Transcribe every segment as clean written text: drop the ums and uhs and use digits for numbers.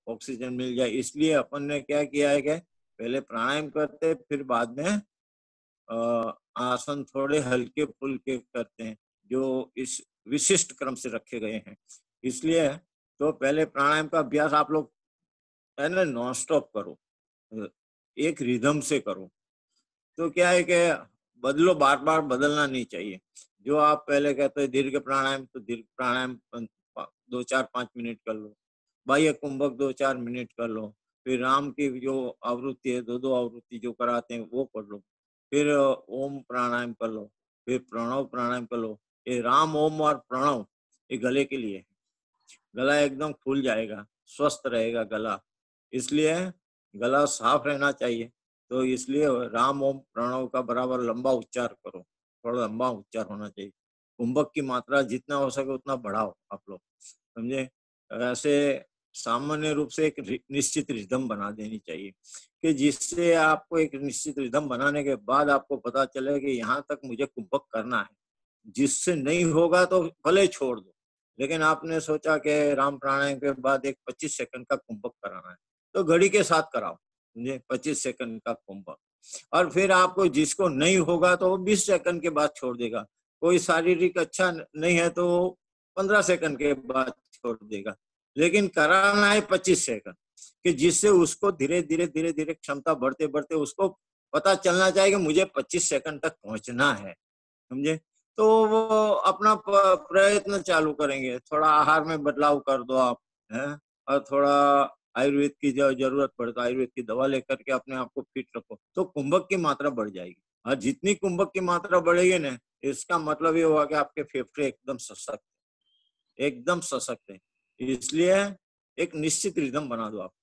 Oxygen मिल जाए, इसलिए अपन ने क्या किया है कि पहले प्राणायाम करते फिर बाद में आसन थोड़े हल्के फुल्के करते हैं, जो इस विशिष्ट क्रम से रखे गए हैं। इसलिए तो पहले प्राणायाम का अभ्यास आप लोग है ना नॉन स्टॉप करो, एक रिदम से करो। तो क्या है कि बदलो, बार बार बदलना नहीं चाहिए। जो आप पहले कहते हैं दीर्घ प्राणायाम, तो दीर्घ प्राणायाम 2-4-5 मिनट कर लो, बाह्य कुंभक 2-4 मिनट कर लो, फिर राम की जो आवृत्ति है 2-2 आवृत्ति जो कराते हैं वो कर लो, फिर ओम प्राणायाम कर लो, फिर प्रणव प्राणायाम कर लो। ये राम, ओम और प्रणव ये गले के लिए है। गला एकदम खुल जाएगा, स्वस्थ रहेगा गला, इसलिए गला साफ रहना चाहिए। तो इसलिए राम ओम प्रणव का बराबर लंबा उच्चार करो, थोड़ा लंबा उच्चार होना चाहिए। कुंभक की मात्रा जितना हो सके उतना बढ़ाओ आप लोग, समझे। ऐसे सामान्य रूप से एक निश्चित रिदम बना देनी चाहिए, कि जिससे आपको एक निश्चित रिदम बनाने के बाद आपको पता चले कि यहाँ तक मुझे कुंभक करना है। जिससे नहीं होगा तो भले छोड़ दो, लेकिन आपने सोचा कि राम प्राणायाम के बाद एक 25 सेकंड का कुंभक कराना है, तो घड़ी के साथ कराओ, समझे, 25 सेकंड का कुंभक। और फिर आपको जिसको नहीं होगा तो वो 20 सेकंड के बाद छोड़ देगा। कोई शारीरिक अच्छा नहीं है तो 15 सेकंड के बाद छोड़ देगा, लेकिन कराना है 25 सेकंड, कि जिससे उसको धीरे धीरे धीरे धीरे क्षमता बढ़ते बढ़ते उसको पता चलना चाहिए कि मुझे 25 सेकंड तक पहुंचना है, समझे। तो वो अपना प्रयत्न चालू करेंगे। थोड़ा आहार में बदलाव कर दो आप, हैं, और थोड़ा आयुर्वेद की जो जरूरत पड़े तो आयुर्वेद की दवा लेकर के अपने आप को फिट रखो, तो कुंभक की मात्रा बढ़ जाएगी। और जितनी कुंभक की मात्रा बढ़ेगी ना, इसका मतलब ये हुआ कि आपके फेफड़े एकदम सशक्त, एकदम सशक्त है। इसलिए एक निश्चित रिदम बना दो आप,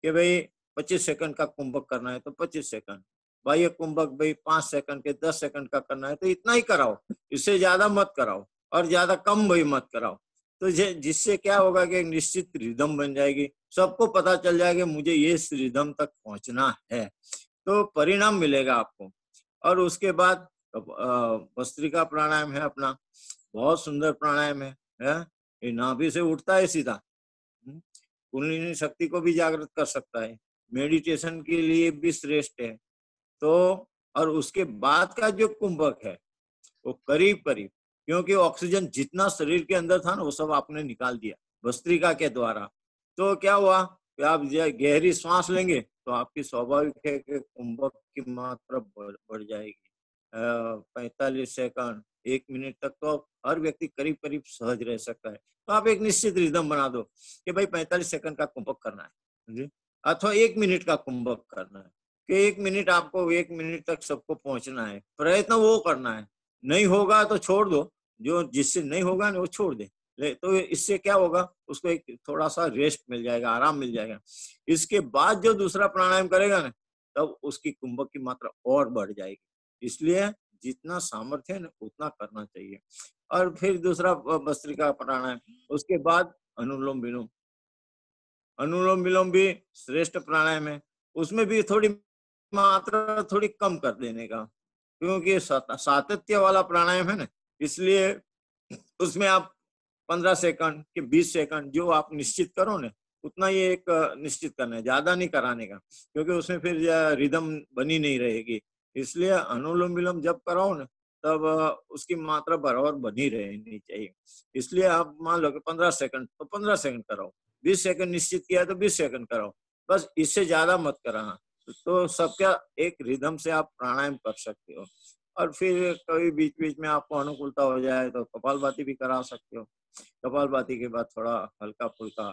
कि भाई 25 सेकंड का कुंभक करना है तो 25 सेकंड, भाई ये कुंभक भाई 5 सेकंड के 10 सेकंड का करना है तो इतना ही कराओ, इससे ज्यादा मत कराओ और ज्यादा कम भाई मत कराओ। तो जिससे क्या होगा कि एक निश्चित रिदम बन जाएगी, सबको पता चल जाएगा मुझे ये इस रिदम तक पहुंचना है, तो परिणाम मिलेगा आपको। और उसके बाद भस्त्रिका प्राणायाम है अपना, बहुत सुंदर प्राणायाम है? ये नाभि से उठता है सीधा, कुंडलिनी शक्ति को भी जागृत कर सकता है, मेडिटेशन के लिए भी श्रेष्ठ है। तो और उसके बाद का जो कुंभक है वो करीब करीब, क्योंकि ऑक्सीजन जितना शरीर के अंदर था ना वो सब आपने निकाल दिया भस्त्रिका के द्वारा। तो क्या हुआ कि आप गहरी सांस लेंगे तो आपकी स्वाभाविक है कि कुंभक की मात्रा बढ़ जाएगी। 45 सेकंड 1 मिनट तक तो हर व्यक्ति करीब करीब सहज रह सकता है। तो आप एक निश्चित रिदम बना दो कि भाई 45 सेकंड का कुंभक करना है, अथवा 1 मिनट का कुंभक करना है, कि 1 मिनट आपको 1 मिनट तक सबको पहुंचना है। प्रयत्न वो करना है, नहीं होगा तो छोड़ दो, जो जिससे नहीं होगा ना वो छोड़ दे। तो इससे क्या होगा, उसको एक थोड़ा सा रेस्ट मिल जाएगा, आराम मिल जाएगा। इसके बाद जो दूसरा प्राणायाम करेगा ना, तब उसकी कुंभक की मात्रा और बढ़ जाएगी। इसलिए जितना सामर्थ्य है ना उतना करना चाहिए। और फिर दूसरा भस्त्रिका प्राणायाम, उसके बाद अनुलोम विलोम। अनुलोम विलोम भी श्रेष्ठ प्राणायाम है, उसमें भी थोड़ी मात्रा थोड़ी कम कर देने का, क्योंकि सातत्य वाला प्राणायाम है ना, इसलिए उसमें आप 15 सेकंड के 20 सेकंड जो आप निश्चित करो ना उतना ही एक निश्चित करना है, ज्यादा नहीं कराने का, क्योंकि उसमें फिर रिदम बनी नहीं रहेगी। इसलिए अनुलोम विलोम जब कराओ ना तब उसकी मात्रा बराबर बनी रहनी चाहिए। इसलिए आप मान लो कि 15 सेकंड तो 15 सेकंड कराओ, 20 सेकंड निश्चित किया तो 20 सेकंड कराओ, बस इससे ज्यादा मत कराना। तो सबका एक रिदम से आप प्राणायाम कर सकते हो। और फिर कभी बीच बीच में आपको अनुकूलता हो जाए तो कपालभाति भी करा सकते हो। कपालभाति के बाद थोड़ा हल्का फुल्का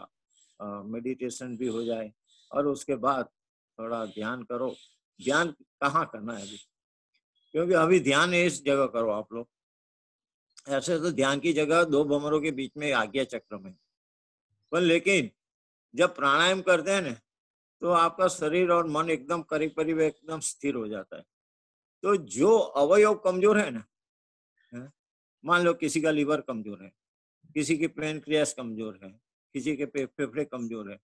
मेडिटेशन भी हो जाए, और उसके बाद थोड़ा ध्यान करो। ध्यान कहाँ करना है अभी, क्योंकि अभी ध्यान इस जगह करो आप लोग। ऐसे तो ध्यान की जगह दो भंवरों के बीच में आज्ञा चक्र में, पर लेकिन जब प्राणायाम करते हैं ना तो आपका शरीर और मन एकदम करीब करीब एकदम स्थिर हो जाता है। तो जो अवयव कमजोर है ना, मान लो किसी का लीवर कमजोर है, किसी के पैनक्रियास कमजोर है, किसी के फेफड़े कमजोर है,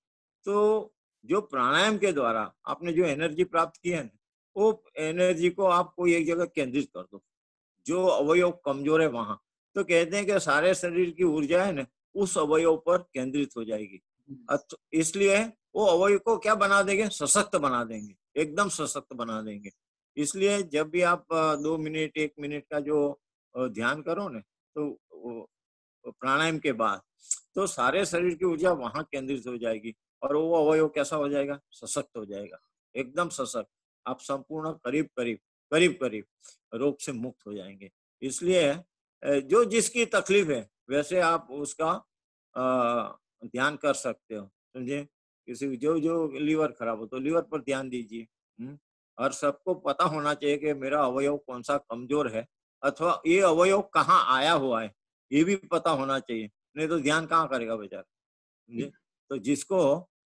तो जो प्राणायाम के द्वारा आपने जो एनर्जी प्राप्त की है ना, वो एनर्जी को आप कोई एक जगह केंद्रित कर दो जो अवयव कमजोर है वहां। तो कहते हैं कि सारे शरीर की ऊर्जा है ना उस अवयव पर केंद्रित हो जाएगी। इसलिए वो अवयव को क्या बना देंगे, सशक्त बना देंगे, एकदम सशक्त बना देंगे। इसलिए जब भी आप 2 मिनट 1 मिनट का जो ध्यान करो ना, तो प्राणायाम के बाद तो सारे शरीर की ऊर्जा वहां केंद्रित हो जाएगी और वो अवयव कैसा हो जाएगा, सशक्त हो जाएगा, एकदम सशक्त। आप संपूर्ण करीब करीब करीब करीब रोग से मुक्त हो जाएंगे। इसलिए जो जिसकी तकलीफ है वैसे आप उसका ध्यान कर सकते हो, समझे। किसी जो जो लीवर खराब हो तो लीवर पर ध्यान दीजिए। और सबको पता होना चाहिए कि मेरा अवयव कौन सा कमजोर है अथवा ये अवयव कहाँ आया हुआ है, ये भी पता होना चाहिए, नहीं तो ध्यान कहाँ करेगा बेचारा, समझे। तो जिसको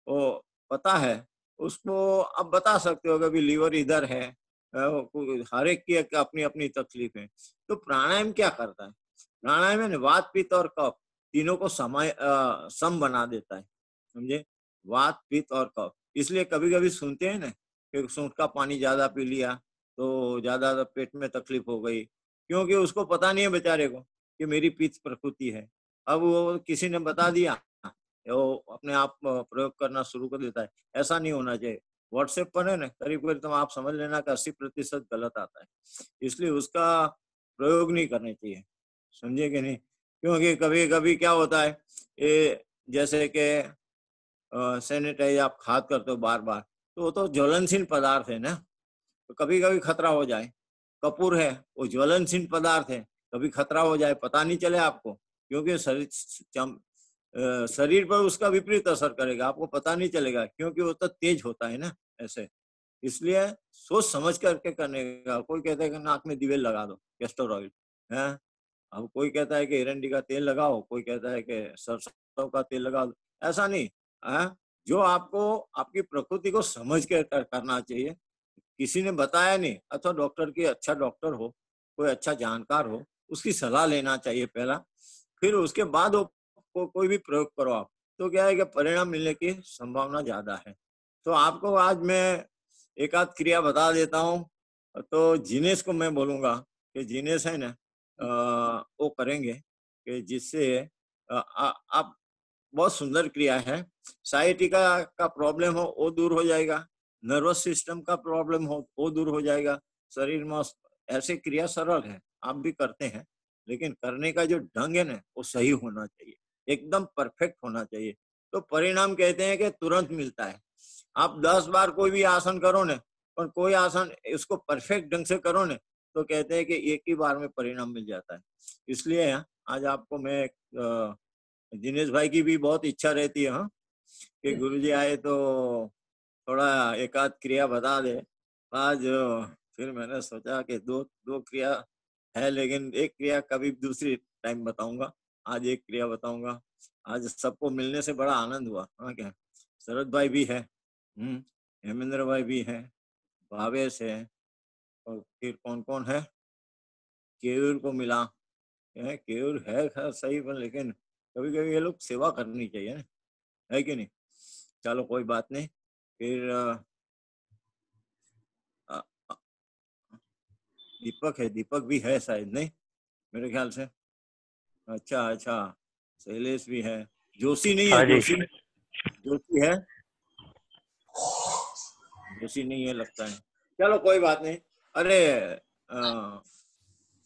वो पता है उसको आप बता सकते हो कि अभी लीवर इधर है। हर एक की अपनी अपनी तकलीफ है। तो प्राणायाम क्या करता है, प्राणायाम है ना, वात पित्त और कफ तीनों को सम बना देता है, समझे। वात पित्त और कफ, इसलिए कभी कभी सुनते हैं ना कि सूंठ का पानी ज्यादा पी लिया तो ज्यादा पेट में तकलीफ हो गई, क्योंकि उसको पता नहीं है बेचारे को कि मेरी पित्त प्रकृति है। अब वो किसी ने बता दिया, वो अपने आप प्रयोग करना शुरू कर देता है। ऐसा नहीं होना चाहिए। व्हाट्सएप पर है ना, करीब करीब तो आप समझ लेना कि 80% गलत आता है, इसलिए उसका प्रयोग नहीं करना चाहिए, समझे कि नहीं। क्योंकि कभी कभी क्या होता है, ये जैसे कि सैनिटाइज आप खाद करते हो बार बार, तो वो तो ज्वलनशील पदार्थ है ना, तो कभी कभी खतरा हो जाए। कपूर है, वो ज्वलनशील पदार्थ है, कभी खतरा हो जाए पता नहीं चले आपको, क्योंकि शरीर पर उसका विपरीत असर करेगा, आपको पता नहीं चलेगा, क्योंकि वो तो तेज होता है ना ऐसे। इसलिए सोच समझ करके करने का। कोई कहता है कि नाक में दिवेल लगा दो, कैस्टर ऑयल है। अब कोई कहता है कि एरंडी का तेल लगाओ, कोई कहता है कि सरसों का तेल लगा दो, ऐसा नहीं है। जो आपको आपकी प्रकृति को समझ के करना चाहिए। किसी ने बताया नहीं, अथवा डॉक्टर की, अच्छा डॉक्टर हो, कोई अच्छा जानकार हो, उसकी सलाह लेना चाहिए पहला, फिर उसके बाद वो कोई भी प्रयोग करो आप, तो क्या है कि परिणाम मिलने की संभावना ज्यादा है। तो आपको आज मैं एक आध क्रिया बता देता हूँ। तो जिनेश को मैं बोलूंगा कि जिनेश है ना, वो करेंगे कि जिससे आप, बहुत सुंदर क्रिया है। साइटिका का प्रॉब्लम हो वो दूर हो जाएगा, नर्वस सिस्टम का प्रॉब्लम हो वो दूर हो जाएगा, शरीर में ऐसे क्रिया सरल है, आप भी करते हैं, लेकिन करने का जो ढंग है ना वो सही होना चाहिए, एकदम परफेक्ट होना चाहिए। तो परिणाम कहते हैं कि तुरंत मिलता है। आप 10 बार कोई भी आसन करो ना, और कोई आसन इसको परफेक्ट ढंग से करो ना, तो कहते हैं कि एक ही बार में परिणाम मिल जाता है। इसलिए आज आपको मैं दिनेश भाई की भी बहुत इच्छा रहती है, हाँ, कि गुरुजी आए तो थोड़ा एक आध क्रिया बता दे। आज फिर मैंने सोचा कि दो दो क्रिया है, लेकिन एक क्रिया कभी दूसरी टाइम बताऊंगा, आज एक क्रिया बताऊंगा। आज सबको मिलने से बड़ा आनंद हुआ। हाँ क्या, शरद भाई भी है, हेमेंद्र भाई भी है, भावेश है, और फिर कौन कौन है, केयूर को मिला है। केयूर है खैर सही, पर लेकिन कभी कभी ये लोग सेवा करनी चाहिए ना, है कि नहीं। चलो कोई बात नहीं। फिर अ, अ, दीपक है, दीपक भी है शायद, नहीं मेरे ख्याल से। अच्छा अच्छा, शैलेश भी है, जोशी नहीं है, हाँ जी। जोशी, जोशी है, जोशी नहीं है लगता है। चलो कोई बात नहीं। अरे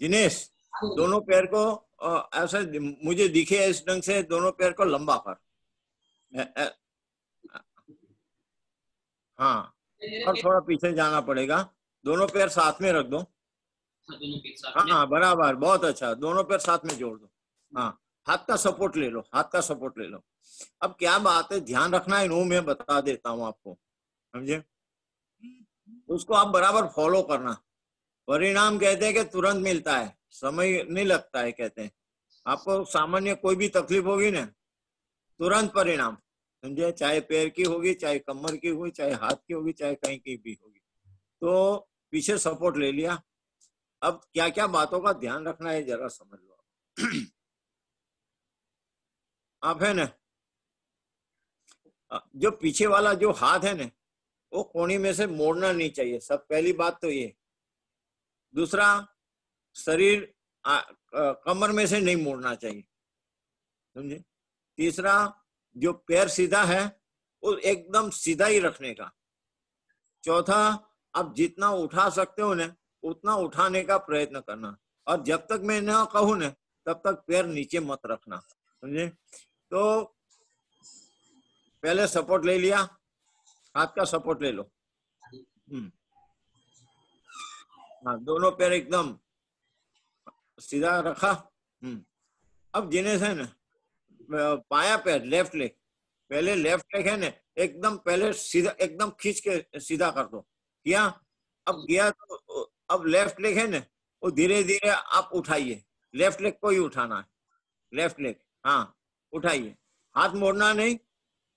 दिनेश, दोनों पैर को ऐसे मुझे दिखे इस ढंग से, दोनों पैर को लंबा कर। ए, ए, हाँ, और थोड़ा पीछे जाना पड़ेगा, दोनों पैर साथ में रख दो। हाँ बराबर, बहुत अच्छा, दोनों पैर साथ में जोड़ दो। हाँ, हाथ का सपोर्ट ले लो, हाथ का सपोर्ट ले लो। अब क्या बात है, ध्यान रखना है, वो मैं बता देता हूँ आपको, समझे। उसको आप बराबर फॉलो करना। परिणाम कहते हैं कि तुरंत मिलता है, समय नहीं लगता है, कहते हैं। आपको सामान्य कोई भी तकलीफ होगी ना, तुरंत परिणाम, समझे। चाहे पैर की होगी, चाहे कमर की होगी, चाहे हाथ की होगी, चाहे कहीं की भी होगी। तो पीछे सपोर्ट ले लिया। अब क्या क्या बातों का ध्यान रखना है जरा समझ लो। आप है ना, जो पीछे वाला जो हाथ है ना, वो कोनी में से मोड़ना नहीं चाहिए, सब पहली बात तो ये। दूसरा, शरीर कमर में से नहीं मोड़ना चाहिए, समझे। तीसरा, जो पैर सीधा है वो एकदम सीधा ही रखने का। चौथा, आप जितना उठा सकते हो ना उतना उठाने का प्रयत्न करना, और जब तक मैं ना कहूँ ना तब तक पैर नीचे मत रखना, समझे। तो पहले सपोर्ट ले लिया, हाथ का सपोर्ट ले लो। हाँ, दोनों पैर एकदम सीधा रखा। अब जिन्हें है ना पाया पैर लेफ्ट लेग, पहले लेफ्ट लेग है ना एकदम पहले सीधा एकदम खींच के सीधा कर दो, किया। अब किया तो अब लेफ्ट लेग है ना वो धीरे धीरे आप उठाइए, लेफ्ट लेग को ही उठाना है, लेफ्ट लेग, हाँ उठाइए, हाथ मोड़ना नहीं,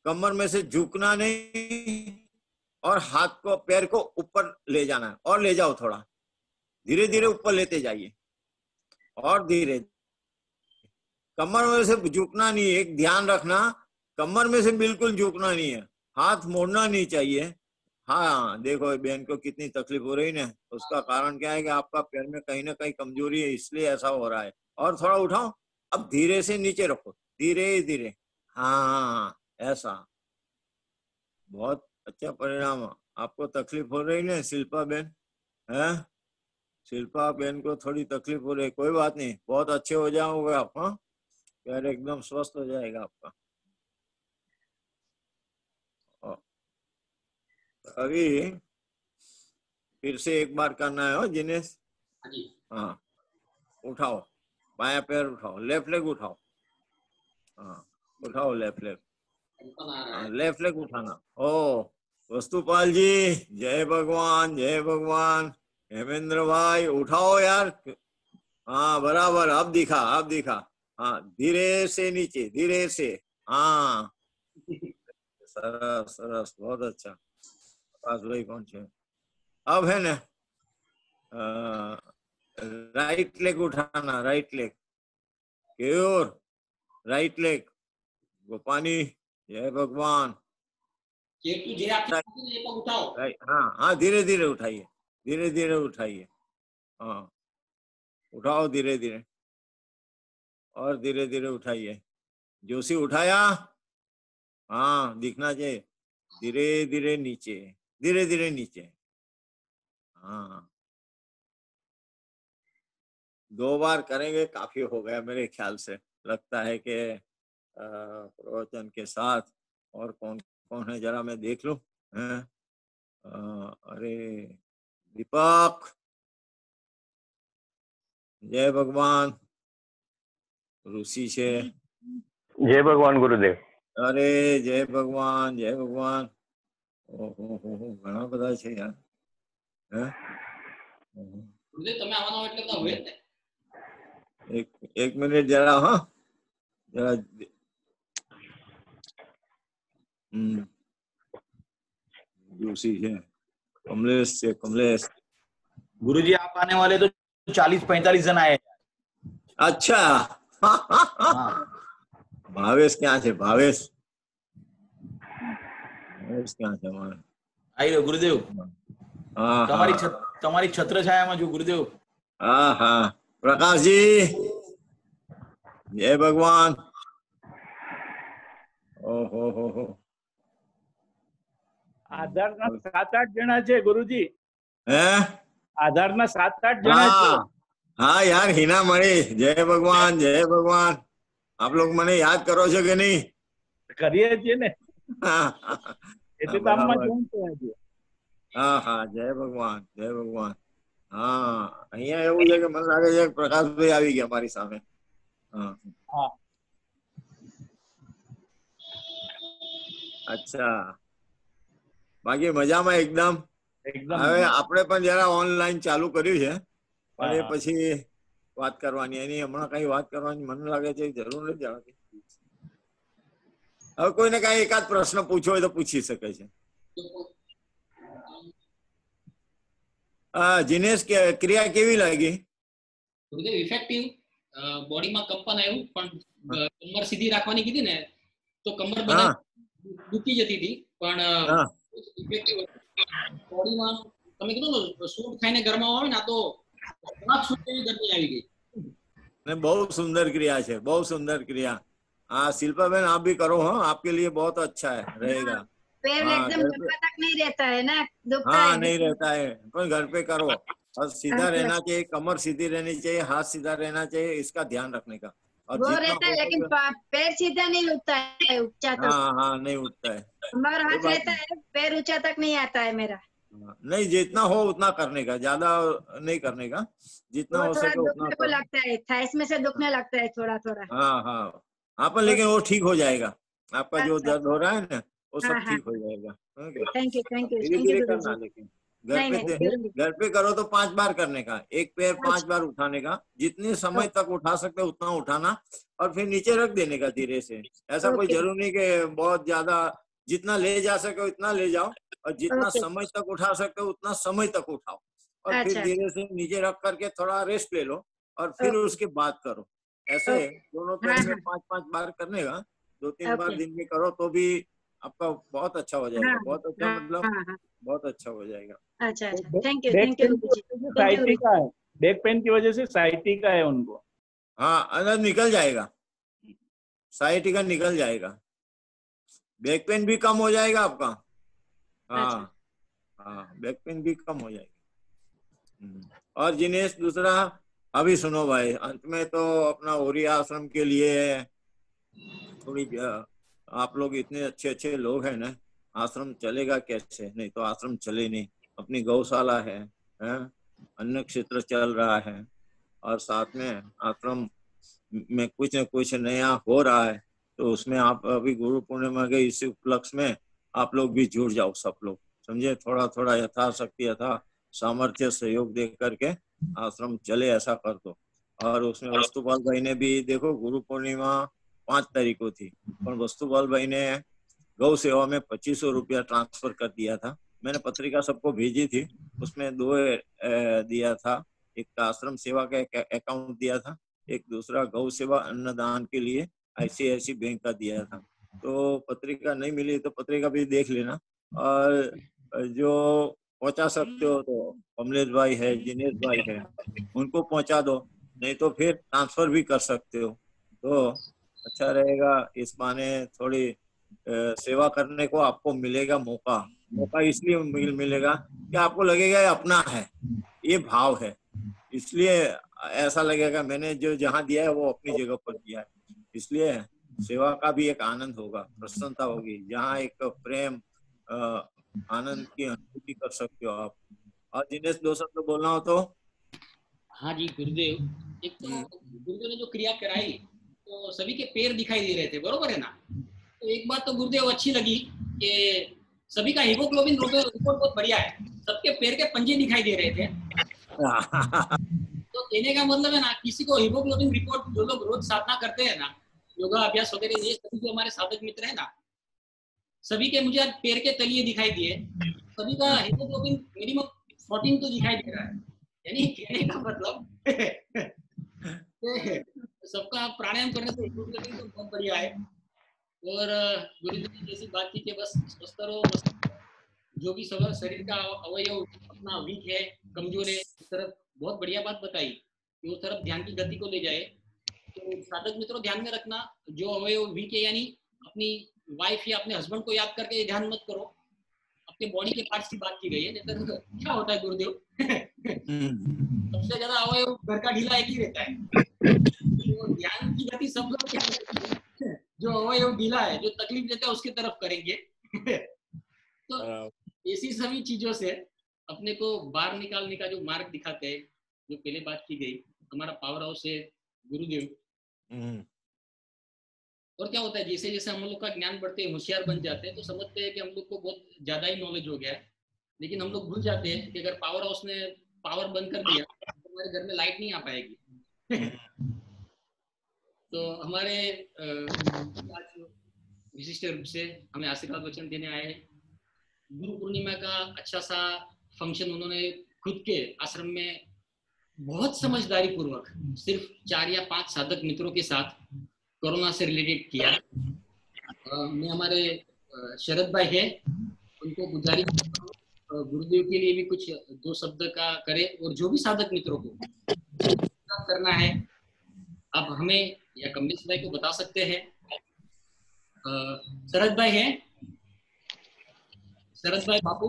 कमर में से झुकना नहीं, और हाथ को पैर को ऊपर ले जाना है, और ले जाओ थोड़ा धीरे धीरे ऊपर लेते जाइए, और धीरे, कमर में से झुकना नहीं है, एक ध्यान रखना, कमर में से बिल्कुल झुकना नहीं है, हाथ मोड़ना नहीं चाहिए। हाँ देखो बहन को कितनी तकलीफ हो रही ना, उसका कारण क्या है कि आपका पैर में कहीं ना कहीं कमजोरी है, इसलिए ऐसा हो रहा है। और थोड़ा उठाओ, अब धीरे से नीचे रखो, धीरे धीरे, हाँ ऐसा, बहुत अच्छा परिणाम। आपको तकलीफ हो रही ना शिल्पा बहन, है शिल्पा बहन को थोड़ी तकलीफ हो रही, कोई बात नहीं, बहुत अच्छे हो जाओगे आप, हाँ पैर एकदम स्वस्थ हो जाएगा आपका। अभी फिर से एक बार करना है हो जिनेश। हाँ उठाओ, बाया पैर उठाओ, लेफ्ट लेग उठाओ, हाँ उठाओ लेफ्ट लेग, लेफ्ट लेग उठाना। ओ वस्तुपाल जी, जय भगवान जय भगवान। हेमेंद्र भाई उठाओ यार, हाँ बराबर, अब दिखा अब दिखा, हाँ धीरे से नीचे, धीरे से, हाँ सरस सरस, बहुत अच्छा। प्रकाश भाई कौन से, अब है ना राइट लेग उठाना, राइट लेग की ओर, राइट लेग, गोपानी जय भगवान। हाँ हाँ धीरे धीरे उठाइए, धीरे धीरे उठाइए, हाँ उठाओ धीरे धीरे, और धीरे धीरे उठाइए, जोशी उठाया, हाँ दिखना चाहिए, धीरे धीरे नीचे, धीरे धीरे नीचे, हाँ 2 बार करेंगे काफी हो गया मेरे ख्याल से, लगता है कि प्रवचन के साथ। और कौन कौन है जरा मैं देख लूं, अरे दीपक जय भगवान, ऋषि से जय भगवान गुरुदेव। अरे जय भगवान जय भगवान, ओहो घना બધા છે યાર, હે ગુરુદેવ તમે આવવાનો એટલે તો હોય ને, એક મિનિટ જરા, હા जरा जोशी है, कमलेश से, कमलेश गुरुजी आप आने वाले तो 40-45 जन आए। अच्छा भावेश क्या है, भावेश क्या है हमारे, आई रहो गुरुदेव, તમારી છત્ર છાયામાં જો ગુરુદેવ। हाँ हाँ प्रकाश जी जय भगवान, ओहो आधाરના 7-8 જણા છે गुरुजी, हैं आधाરના 7-8 જણા છે। हाँ यार हिना मणि जय भगवान जय भगवान, आप लोग मने याद करो छो के नहीं? કરીએ છીએ ને, એટલે તો આમાં જોઉં છું આજે। हाँ हाँ जय भगवान जय भगवान। हाँ અહીંયા એવું છે કે મને લાગે છે પ્રકાશભાઈ આવી ગયા મારી સામે। हाँ हाँ अच्छा, बाकी મજામાં એકદમ। એકદમ હવે આપણે પણ જરા ઓનલાઈન ચાલુ કર્યું છે, પણ એ હા પછી વાત કરવાની, એની હમણાં કઈ વાત કરવાની મને લાગે છે જરૂર નથી જણાતી। હવે કોઈને કઈ એકાદ પ્રશ્ન પૂછવો હોય તો પૂછી શકે છે। જીનેશ ક્રિયા કેવી લાગી? ગુરુદેવ ઇફેક્ટિવ, બોડીમાં કંપન આવ્યું, પણ કમર સીધી રાખવાની કીધી ને તો કમર બધા દુખી જતી હતી, પણ ઇફેક્ટિવ બોડીમાં તમે કીધું ને સૂટ ખાઈને ઘરમાં આવે ને, આ તો સૂટ જેવી ગરમી આવી ગઈ। ને બહુ સુંદર ક્રિયા છે, બહુ સુંદર ક્રિયા। हाँ शिल्पा बहन आप भी करो, हाँ आपके लिए बहुत अच्छा है रहेगा। पैर हाँ एकदम घर पे, घुटने तक नहीं रहता है ना, दुखता हाँ है। नहीं रहता है, पर घर पे करो और सीधा अच्छा। रहना चाहिए, कमर सीधी रहनी चाहिए, हाथ सीधा रहना चाहिए, इसका ध्यान रखने का। और वो जितना रहता हो है लेकिन सके, पैर सीधा नहीं उठता है, ऊंचा तक। हाँ हाँ नहीं उठता है, कमर कोई हाथ बात रहता नहीं। है, पैर ऊंचा तक नहीं आता है मेरा। हाँ, नहीं जितना हो उतना करने का, ज्यादा नहीं करने का, जितना वो हो थोड़ा सके उतना दुखने को करो। लगता है, थाइस में से दुखने लगता है थोड़ा थोड़ा। हाँ हाँ हाँ, पर लेकिन वो ठीक हो जाएगा, आपका जो अच्छा। दर्द हो रहा है ना वो हाँ सब हाँ। ठीक हो जाएगा। थैंक यू धीरे थैंक यू धीरे गुरु करना, जी। लेकिन नहीं नहीं करूंगी। घर पे करो तो 5 बार करने का, एक पैर 5 बार उठाने का, जितने समय तक उठा सकते हो उतना उठाना, और फिर नीचे रख देने का धीरे से। ऐसा कोई ओके जरूर नहीं कि बहुत ज्यादा, जितना ले जा सके उतना ले जाओ, और जितना ओके। समय तक उठा सकते हो उतना समय तक उठाओ, और फिर अच्छा धीरे से नीचे रख करके थोड़ा रेस्ट ले लो, और फिर ओके उसके बाद करो। ऐसे ओके। दोनों हाँ पैर में हाँ 5-5 बार करने का, 2-3 बार ओके। दिन में करो तो भी आपका बहुत अच्छा हो हाँ जाएगा, बहुत अच्छा हाँ मतलब हाँ हाँ। बहुत अच्छा हो जाएगा। अच्छा तो अच्छा बैक थैंक यू पेन गुरु की जी, वजह से थैंक यू गुरु साइटिका जी। है, बैक पेन की वजह से साइटिका है उनको। हाँ अंदर निकल जाएगा, साइटिका निकल जाएगा, बैक पेन भी कम हो जाएगा आपका। अच्छा हाँ हाँ बैक पेन भी कम हो जाएगी। और जिनेश दूसरा, अभी सुनो भाई, अंत में तो अपना ओरी आश्रम के लिए थोड़ी आप लोग इतने अच्छे अच्छे लोग हैं ना, आश्रम चलेगा कैसे, नहीं तो आश्रम चले नहीं। अपनी गौशाला है, अन्न क्षेत्र चल रहा है, और साथ में आश्रम में कुछ न कुछ नया हो रहा है, तो उसमें आप अभी गुरु पूर्णिमा के इस उपलक्ष्य में आप लोग भी जुड़ जाओ, सब लोग समझे, थोड़ा थोड़ा यथाशक्ति यथा सामर्थ्य सहयोग दे करके आश्रम चले, ऐसा कर दो। और उसमें वस्तुपाल भाई ने भी देखो, गुरु पूर्णिमा 5 तारीख को थी, पर वस्तुपाल भाई ने गौ सेवा में 2500 रुपया ट्रांसफर कर दिया था। मैंने पत्रिका सबको भेजी थी, उसमें 2 दिया था, एक आश्रम सेवा का अकाउंट दिया था, एक दूसरा गौ सेवा अन्नदान के लिए ICICI बैंक का दिया था। तो पत्रिका नहीं मिली तो पत्रिका भी देख लेना, और जो पहुंचा सकते हो तो कमलेश भाई है, जिनेश भाई है, उनको पहुंचा दो, नहीं तो फिर ट्रांसफर भी कर सकते हो, तो अच्छा रहेगा। इस बहाने थोड़ी सेवा करने को आपको मिलेगा मौका। मौका इसलिए मिलेगा कि आपको लगेगा ये अपना है, ये भाव है, इसलिए ऐसा लगेगा मैंने जो जहाँ दिया है वो अपनी जगह पर दिया है, इसलिए सेवा का भी एक आनंद होगा, प्रसन्नता होगी, जहाँ एक प्रेम आनंद की अनुभूति कर सकते हो आप। और जिनेश 2 शब्द बोलना हो तो। हाँ जी गुरुदेव, एक तो गुरुदेव ने जो क्रिया कराई तो सभी के पैर दिखाई दे रहे थे, बरोबर है ना। तो एक बात तो गुरुदेव अच्छी लगी कि सभी का हीमोग्लोबिन रिपोर्ट बहुत बढ़िया है, सबके पैर के पंजे दिखाई दे रहे थे। तो कहने का मतलब है ना, किसी को हीमोग्लोबिन रिपोर्ट, जो लोग रोज साधना करते हैं ना, योगा अभ्यास वगैरह, ये सभी जो हमारे साधक मित्र है ना, सभी के मुझे आज पैर के तलिए दिखाई दिए, सभी का हीमोग्लोबिन मिनिमम 14 तो दिखाई दे रहा है। यानी कहने का मतलब सबका प्राणायाम करने से हीमोग्लोबिन तो बहुत बढ़िया है। और गुरुजी ने जैसी बात की कि बस स्वस्थ रहो, मस्त, जो भी शरीर का अवयव अपना वीक है, कमजोर है, उस तरफ बहुत बढ़िया बात बताई कि उस तरफ ध्यान की गति को ले जाए। तो साधक मित्रों ध्यान में रखना, जो अवयव वीक है, यानी अपनी वाइफ या अपने हस्बैंड को याद करके ध्यान मत करो, अपने बॉडी के पार्ट्स की बात की गई है, नहीं तो क्या होता है गुरुदेव सबसे ज्यादा अवयव घर का ढीला एक ही रहता है, तो ध्यान की गति सब लोग क्या करेंगे, जो अवयव ढीला है, जो तकलीफ देता है उसकी तरफ करेंगे तो ऐसी सभी चीजों से अपने को बाहर निकालने का जो मार्ग दिखाते हैं, जो पहले बात की गई, हमारा पावर हाउस है गुरुदेव। और क्या होता है, जैसे जैसे हम लोग का ज्ञान बढ़ते हैं, होशियार बन जाते हैं, तो समझते हैं कि हम लोग को बहुत ज्यादा ही नॉलेज हो गया है, लेकिन हम लोग भूल जाते हैं कि अगर पावर हाउस ने पावर बंद कर दिया तो हमारे घर में लाइट नहीं आ पाएगी तो हमारे आज विशिष्ट रूप से हमें आशीर्वाद वचन देने आए हैं। गुरु पूर्णिमा का अच्छा सा फंक्शन उन्होंने खुद के आश्रम में बहुत समझदारी पूर्वक सिर्फ 4 या 5 साधक मित्रों के साथ कोरोना से रिलेटेड किया। मैं हमारे शरद भाई है, उनको गुजारिश गुरुदेव के लिए भी कुछ 2 शब्द का करे, और जो भी साधक मित्रों को करना है, आप हमें या कमलेश भाई को बता सकते हैं, શરદભાઈ હે શરદભાઈ બાપુ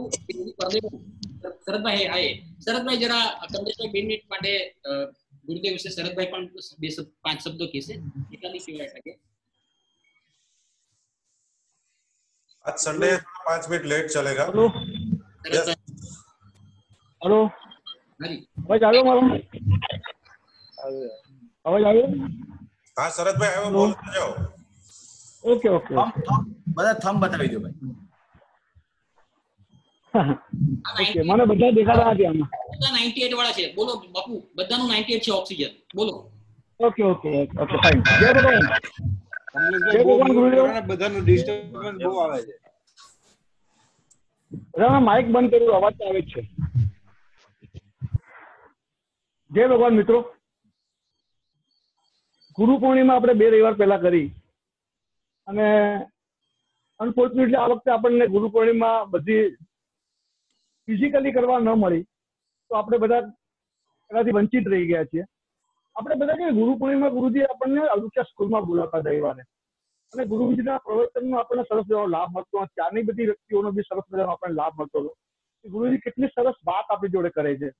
શરદભાઈ હે આયે શરદભાઈ જરા કમલેશભાઈ 2 મિનિટ માટે ગુરુદેવ વિશે શરદભાઈ પણ 5 શબ્દો કહેશે એટલાની સિવાય શકે आज संडे 5 मिनट लेट चलेगा। हेलो हेलो हरी आवाज આવ્યો મારો અવાજ આવ્યો हाँ शरद भाई आए बोलते जाओ। ओके ओके બધા થંબ બતાવી દો ભાઈ। ઓકે મને બધા દેખાતા નથી આમાં બધા 98 વાળા છે બોલો બાપુ બધાનું 98 છે ઓક્સિજન બોલો ઓકે ઓકે ઓકે ફાઇન જય ભગવાન જય ભગવાન ગુરુદેવ બધાનું ડિસ્ટર્બન્સ બહુ આવે છે બધાના માઇક બંધ કર્યું અવાજ તો આવે જ છે જય ભગવાન મિત્રો ગુરુ પૂર્ણિમા આપણે 2 રવિવાર પહેલા કરી અને અનફોર્ચ્યુનેટલી આ વખતે આપણને ગુરુ પૂર્ણિમા બધી ફિઝિકલી કરવા ન મળી તો આપણે બધા એનાથી વંચિત રહી ગયા છીએ આપણે બધા કે ગુરુ પૂર્ણિમા ગુરુજી આપણને અલુચા સ્કૂલમાં બોલાવતા રવિવારે અને ગુરુજીના પ્રવચનનો આપણને સરસ એવો લાભ મળતો ત્યાંની બધી વ્યક્તિઓનો બી સરસ મજાનો આપણને લાભ મળતો હતો ગુરુજી કેટલી સરસ વાત આપણી જોડે કરે છે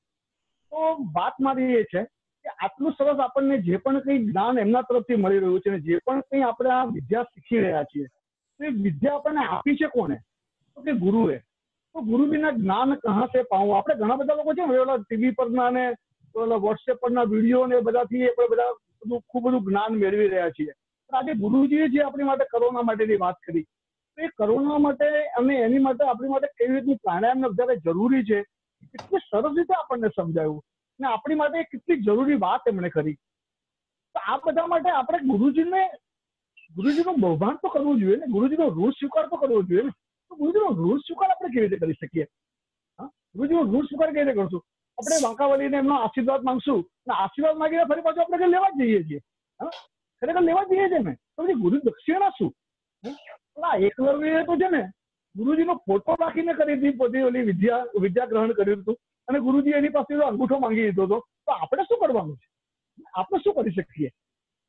તો વાત મારી એ છે કે આટલું સરસ આપણને જે પણ કંઈ જ્ઞાન એમના તરફથી મળી રહ્યું છે અને જે પણ કંઈ આપણે આ વિદ્યા શીખી રહ્યા છીએ તો એ વિદ્યા આપણને આપી છે કોને તો કે ગુરુએ તો ગુરુજીના જ્ઞાન કહા સે પાઉં આપણે ઘણા બધા લોકો છે ને ટીવી પરના ને વોટ્સએપ પરના વિડીયો ને બધાથી આપણે બધા ખૂબ બધું જ્ઞાન મેળવી રહ્યા છીએ આજે ગુરુજીએ જે આપણી માટે કરોના માટેની વાત કરી તો એ કરોના માટે અને એની માટે આપણી માટે કેવી રીતનું પ્રાણાયામ વધારે જરૂરી છે કેટલી સરસ રીતે આપણને સમજાવ્યું અને આપણી માટે કેટલી જરૂરી વાત એમણે કરી તો આ બધા માટે આપણે ગુરુજીનું બહુમાન તો કરવું જોઈએ ને ગુરુજીનો ઋણ સ્વીકાર તો કરવો જોઈએ ને તો ગુરુજીનો ઋણ સ્વીકાર આપણે કેવી રીતે કરી શકીએ હા ગુરુજીનો ઋણ સ્વીકાર કેવી રીતે કરશું આપણે વાંકાવલીને એમનો આશીર્વાદ માંગશું અને આશીર્વાદ માંગીને ફરી પાછું આપણે લેવા જ જઈએ છીએ હા ખરેખર લેવા જઈએ છીએ ને તો પછી ગુરુ દક્ષિણા શું એકલવ્ય તો છે ને ગુરુજીનો ફોટો રાખીને કરી હતી પોતે ઓલી વિદ્યા ગ્રહણ કર્યું હતું અને ગુરુજી એની પાસે અંગૂઠો માંગી દીધો હતો તો આપણે શું કરવાનું છે આપણે શું કરી શકીએ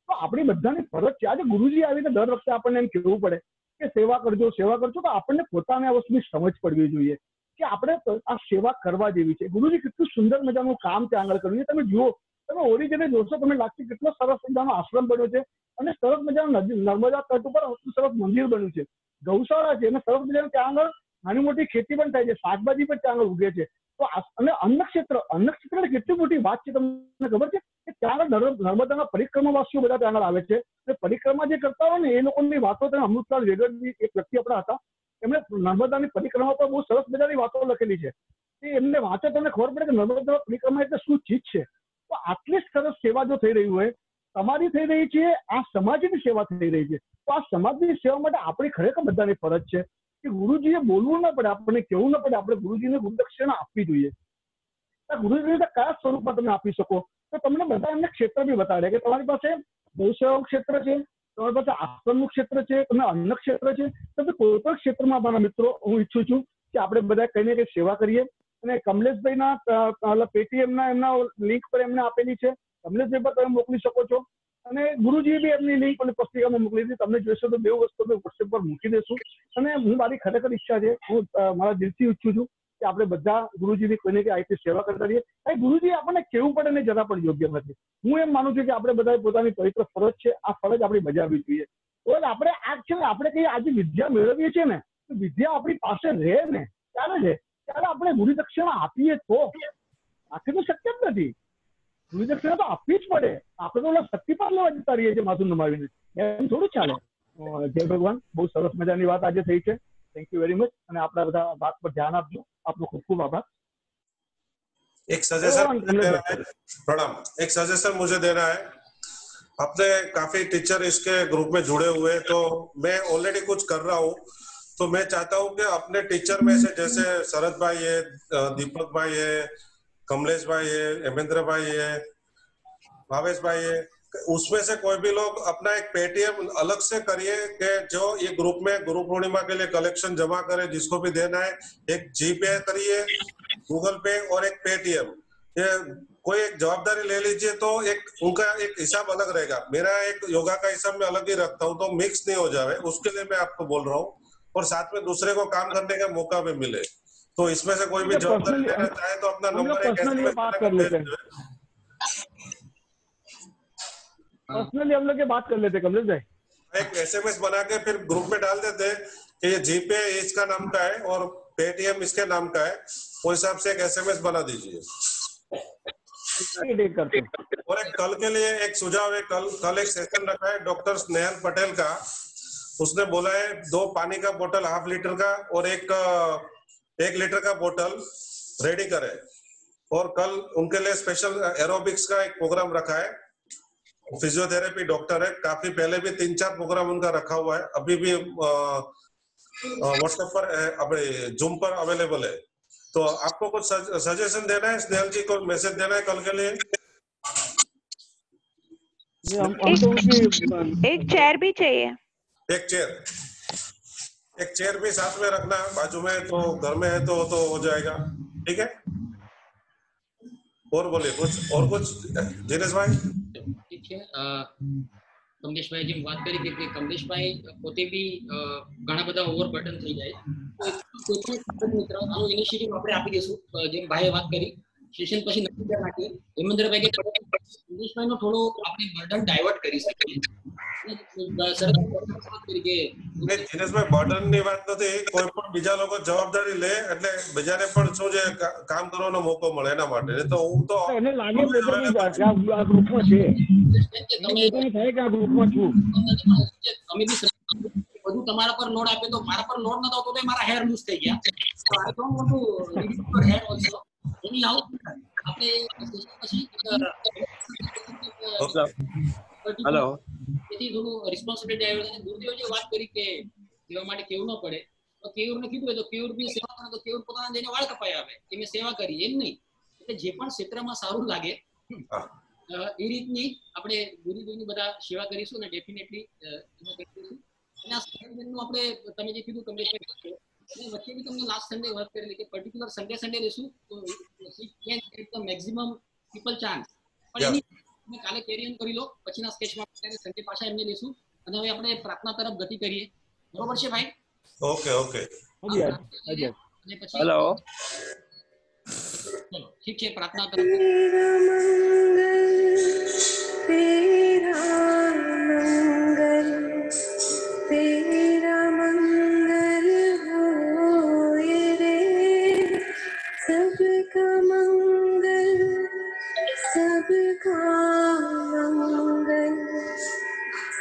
તો આપણી બધાની ફરજ છે આજે ગુરુજી આવીને દર વખતે આપણને એમ કહેવું પડે કે સેવા કરજો તો આપણને પોતાને આ વસ્તુની સમજ પડવી જોઈએ કે આપણે આ સેવા કરવા જેવી છે ગુરુજી કેટલું સુંદર મજાનું કામ ત્યાં આગળ કર્યું છે તમે જુઓ તમે ઓરિજિનલ જોશો તમને લાગશે કેટલો સરસ મજાનો આશ્રમ બન્યો છે અને સરસ મજાનું નર્મદા તટ ઉપર સરસ મંદિર બન્યું છે ગૌશાળા છે અને સરસ મજાનું ત્યાં આગળ નાની મોટી ખેતી પણ થાય છે શાકભાજી પણ ત્યાં આગળ ઉગે છે તો અને અન્નક્ષેત્ર કેટલી મોટી વાત છે તમને ખબર છે કે ત્યાં આગળ નર્મદાના પરિક્રમાવાસીઓ બધા ત્યાં આગળ આવે છે અને પરિક્રમા જે કરતા હોય ને એ લોકોની વાતો તમે અમૃતલાલ વેગડજી એક વ્યક્તિ આપણા હતા એમણે નર્મદાની પરિક્રમા પર બહુ સરસ મજાની વાતો લખેલી છે એમને વાંચો તમને ખબર પડે કે નર્મદા પરિક્રમા એટલે શું ચીજ છે તો આટલી સરસ સેવા જો થઈ રહી હોય તમારી થઈ રહી છે આ સમાજની સેવા થઈ રહી છે તો આ સમાજની સેવા માટે આપણી ખરેખર બધાની ફરજ છે કે ગુરુજીએ બોલવું ન પડે આપણને કહેવું ન પડે આપણે ગુરુજીને ગુરુદક્ષિણા આપવી જોઈએ ગુરુજીને કયા સ્વરૂપમાં તમે આપી શકો તો તમને બધા એમને ક્ષેત્ર બી બતાડે કે તમારી પાસે ગૌસેવાનું ક્ષેત્ર છે તમારી પાસે આશ્રમનું ક્ષેત્ર છે તમને અન્ન ક્ષેત્ર છે તમે કોઈ પણ ક્ષેત્રમાં મારા મિત્રો હું ઈચ્છું છું કે આપણે બધા કઈ ને કઈ સેવા કરીએ અને કમલેશભાઈના પેટીએમના એમના લિંક પર એમને આપેલી છે કમલેશભાઈ પર તમે મોકલી શકો છો અને ગુરુજીએ બી એમની લિંક અને પત્રિકામાં મોકલી હતી તમને જોઈશો તો 2 વસ્તુ અમે વોટ્સએપ પર મૂકી દઈશું અને હું મારી ખરેખર ઈચ્છા છે હું મારા દિલથી ઈચ્છું છું કે આપણે બધા ગુરુજીની કોઈને કઈ આવી સેવા કરતા રહીએ ગુરુજી આપણને કેવું પડે ને જરા પણ યોગ્ય નથી હું એમ માનું છું કે આપણે બધા પોતાની પવિત્ર ફરજ છે આ ફરજ આપણી બજાવવી જોઈએ તો આપણે આ છે ને આપણે કઈ આજે વિદ્યા મેળવીએ છીએ ને તો વિદ્યા આપણી પાસે રહે ને ત્યારે આપણે ગુરુ દક્ષિણા આપીએ તો આખી તો શક્ય જ નથી ગુરુ દક્ષિણા તો આપવી જ પડે આપણે તો શક્તિપાત લેવા જતા રહીએ છીએ માથું નમાવીને એમ થોડું ચાલે જય ભગવાન બહુ સરસ મજાની વાત આજે થઈ છે થેન્ક યુ વેરી મચ અને આપણા બધા વાત પર ધ્યાન આપજો आपको खूब खूब आभार एक सजेशन प्रणाम एक सजेशन मुझे देना है अपने काफी टीचर इसके ग्रुप में जुड़े हुए हैं तो मैं ऑलरेडी कुछ कर रहा हूँ तो मैं चाहता हूँ कि अपने टीचर में से जैसे शरद भाई है दीपक भाई है कमलेश भाई है हेमेंद्र भाई है भावेश भाई है उसमें से कोई भी लोग अपना एक पेटीएम अलग से करिए कि जो ये ग्रुप में गुरु पूर्णिमा के लिए कलेक्शन जमा करे जिसको भी देना है एक जीपे करिए गूगल पे और एक पेटीएम ये कोई एक जवाबदारी ले लीजिए तो एक उनका एक हिसाब अलग रहेगा। मेरा एक योगा का हिसाब मैं अलग ही रखता हूँ, तो मिक्स नहीं हो जाए, उसके लिए मैं आपको बोल रहा हूँ, और साथ में दूसरे को काम करने का मौका भी मिले। तो इसमें से कोई भी जवाबदारी लेना चाहे तो अपना हम लोग नंबर एक पर्सनली ये बात कर लेते हैं, पर्सनली हम लोग ये बात कर लेते हैं कमलेश भाई। एक एसएमएस बना के फिर ग्रुप में डाल देते हैं कि ये जीपे इसका नाम का है और पेटीएम इसके नाम का है, उस हिसाब से एक एसएमएस बना दीजिए। करते हैं। और एक कल के लिए एक सुझाव है, कल एक सेशन रखा है डॉक्टर स्नेहल पटेल का। उसने बोला है 2 पानी का बोतल ½ लीटर का और 1 लीटर का बोतल रेडी करें, और कल उनके लिए स्पेशल एरोबिक्स का एक प्रोग्राम रखा है। फिजियोथेरेपी डॉक्टर है, काफी पहले भी 3-4 प्रोग्राम उनका रखा हुआ है, अभी भी व्हाट्सएप पर अभी जूम पर अवेलेबल है। तो आपको कुछ सजेशन देना है, स्नेहल जी को मैसेज देना है कल के लिए? एक चेयर भी चाहिए, एक चेयर भी साथ में रखना बाजू में, तो घर में है तो हो जाएगा। ठीक है, और बोलिए कुछ दिनेश भाई। ठीक है, કમલેશભાઈ જેમ વાત કરી કે કમલેશભાઈ પોતે બી ઘણા બધા ઓવરબર્ડન થઈ જાય, તો કોઈ પણ મિત્ર આનો ઇનિશિયેટિવ આપણે આપી દઈશું, જેમ ભાઈએ વાત કરી સેશન પછી નક્કી કરી નાખીએ હેમેન્દ્રભાઈ કે કમલેશભાઈનો થોડો આપણે બર્ડન ડાયવર્ટ કરી શકીએ। દિનેશભાઈ બર્ડનની વાત નથી, કોઈ પણ બીજા લોકો જવાબદારી લે એટલે બીજાને પણ શું છે કામ કરવાનો મોકો મળે એના માટે। તો હું તો એને લાગે આ ગ્રુપમાં છે, થાય કે આ ગ્રુપમાં છું, અમે બી બધું તમારા પર લોડ આપે તો મારા પર લોડ નતો તો મારા હેર લૂઝ થઈ ગયા, so I don't want to reduce your hair also anyhow। આપણે પછી હેલો, તેથી થોડું રિસ્પોન્સિબિલિટી આવ્યો છે। ગુરુદેવ જે વાત કરી કે સેવા માટે કેવું ન પડે, તો કેવુરને કીધું હોય તો કેવુર બી સેવા કરે તો કેવુર પોતાના જઈને વાળ કપાઈ આવે કે મેં સેવા કરી, એમ નહીં। એટલે જે પણ ક્ષેત્રમાં સારું લાગે એ રીતની આપણે ગુરુદેવની બધા સેવા કરીશું અને ડેફિનેટલી એમાં કરીશું। અને આ સંગઠનનું આપણે તમે જે કીધું કમલેશભાઈ, અને વચ્ચે બી તમને લાસ્ટ સન્ડે વાત કરેલી કે પર્ટિક્યુલર સન્ડે લેશું તો મેક્સિમમ પીપલ ચાન્સ, પણ એની તમે કાલે કેરી ઓન કરી લો, પછીના સ્કેચમાં સન્ડે પાછા એમને લેશું। અને હવે આપણે પ્રાર્થના તરફ ગતિ કરીએ, બરોબર છે ભાઈ? ઓકે અને પછી હેલો, ચલો ઠીક છે, પ્રાર્થના તરફ। तेरा मंगल होए रे, सबका मंगल सबका मंगल,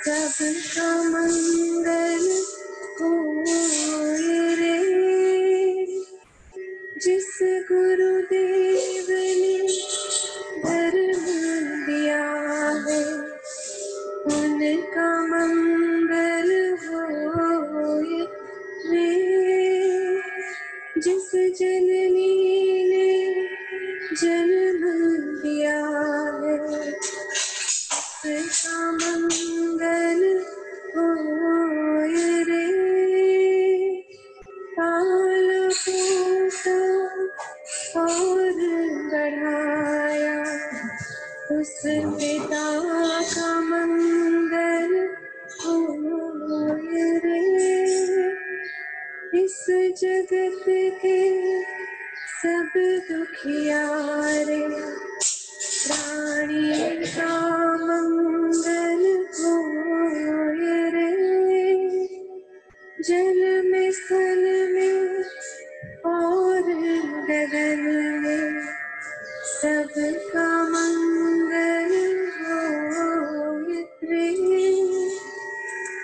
सबका मंगल होए रे। जिस गुरुदेव ने धर्म दिया है उनका मंगल होए रे। जिस जननी ने जन्म दिया है उसका मंगल होए रे। पाला पोसा और बढ़ाया उस पिता का मंगल होए रे। इस जगत के सब दुखियारे प्राणी का मंगल होए रे। जल में स्थल में और गगन में सबका मंगल होए रे।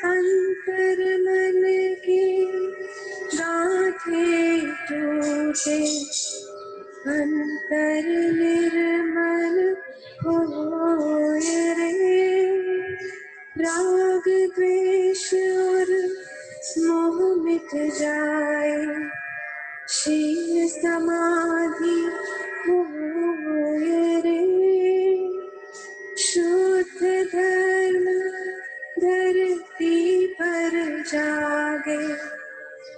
अंतर मन की गाँठें टूटे अंतर निर्मल होए रे। राग द्वेष और मोह मिट जाए शील समाधि होए रे। शुद्ध धर्म धरती पर जागे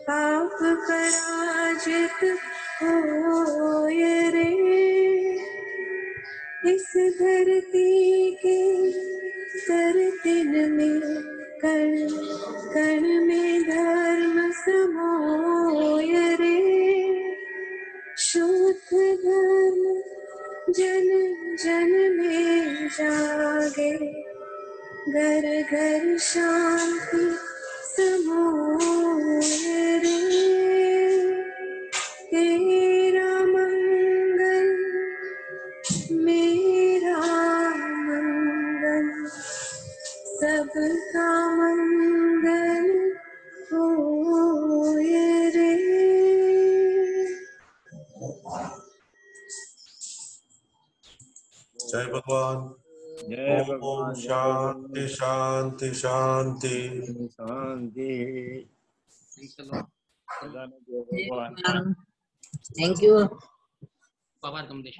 पाप पराजित होए रे। इस धरती के तरतिन में कण कण में धर्म समोय रे। शुद्ध धर्म जन जन में जागे, घर घर शांति समोय रे। तेरा मंगल मेरा मंगल, सबका मंगल होय रे। जय भगवान। जय ओम भगवान, जय शांति शांति शांति। शांति। जय भगवान। Thank you. पवार कमलेश।